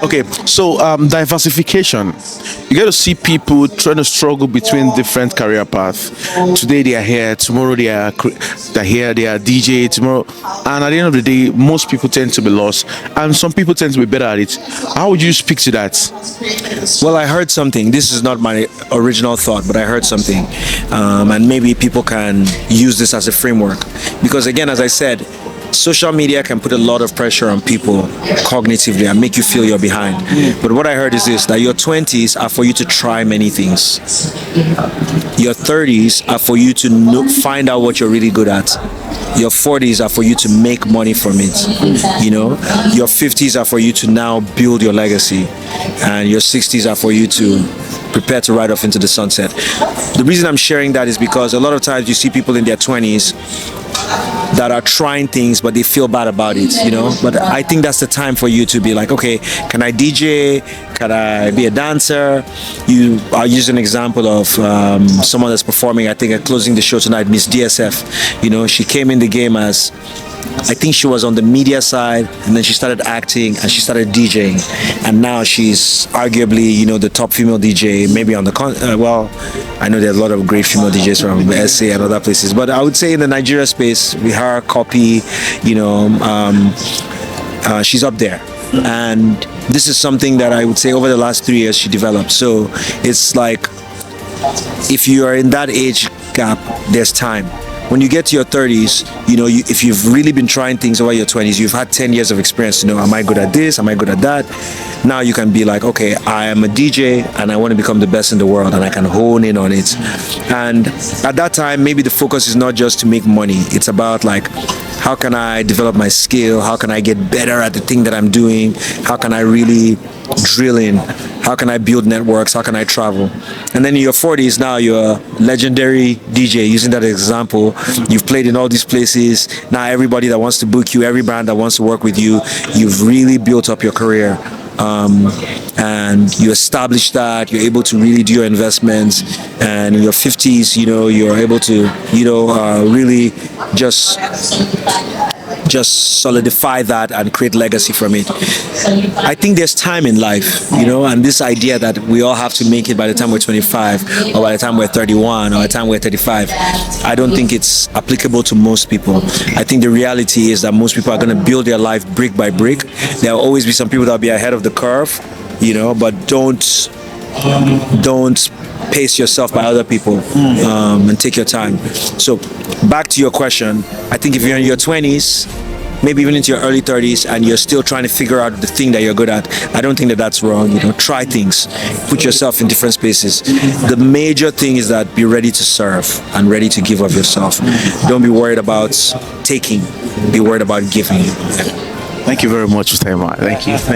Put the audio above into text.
Okay, so diversification. You get to see people trying to struggle between different career paths. Today they are here, tomorrow they're here, they are DJ tomorrow, and at the end of the day, most people tend to be lost, and some people tend to be better at it. How would you speak to that? Well, I heard something. This is not my original thought, but I heard something. And maybe people can use this as a framework. Because, again, as I said, social media can put a lot of pressure on people cognitively and make you feel you're behind. But what I heard is this, that your 20s are for you to try many things. Your 30s are for you to find out what you're really good at. Your 40s are for you to make money from it. You know, your 50s are for you to now build your legacy, and your 60s are for you to prepare to ride off into the sunset. The reason I'm sharing that is because a lot of times you see people in their 20s that are trying things but they feel bad about it, you know. But I think that's the time for you to be like, okay, can I DJ? Can I be a dancer? I'll use an example of someone that's performing, I think, at closing the show tonight, Miss DSF. You know, she came in the game as, I think she was on the media side, and then she started acting and she started DJing, and now she's arguably, you know, the top female DJ, maybe on the well, I know there are a lot of great female DJs from SA and other places, but I would say in the Nigeria space, with her copy, you know, she's up there. And this is something that I would say over the last 3 years she developed. So it's like, if you are in that age gap, there's time. When you get to your 30s, you know, if you've really been trying things over your 20s, you've had 10 years of experience to know, am I good at this? Am I good at that? Now you can be like, okay, I am a DJ and I want to become the best in the world, and I can hone in on it. And at that time, maybe the focus is not just to make money. It's about like, how can I develop my skill? How can I get better at the thing that I'm doing? How can I really drill in? How can I build networks? How can I travel? And then in your 40s, now you're a legendary DJ, using that example. You've played in all these places. Now everybody that wants to book you, every brand that wants to work with you, you've really built up your career. And you establish that, you're able to really do your investments. And in your 50s, you know, you're able to, you know, really just solidify that and create legacy from it. I think there's time in life, you know, and this idea that we all have to make it by the time we're 25 or by the time we're 31 or by the time we're 35, I don't think it's applicable to most people. I think the reality is that most people are going to build their life brick by brick. There will always be some people that will be ahead of the curve, you know, but don't pace yourself by other people, and take your time. So back to your question, I think if you're in your 20s, maybe even into your early 30s, and you're still trying to figure out the thing that you're good at, I don't think that that's wrong. You know, try things, put yourself in different spaces. The major thing is that be ready to serve and ready to give of yourself. Don't be worried about taking, be worried about giving. Thank you very much, Mr. MI. Thank you.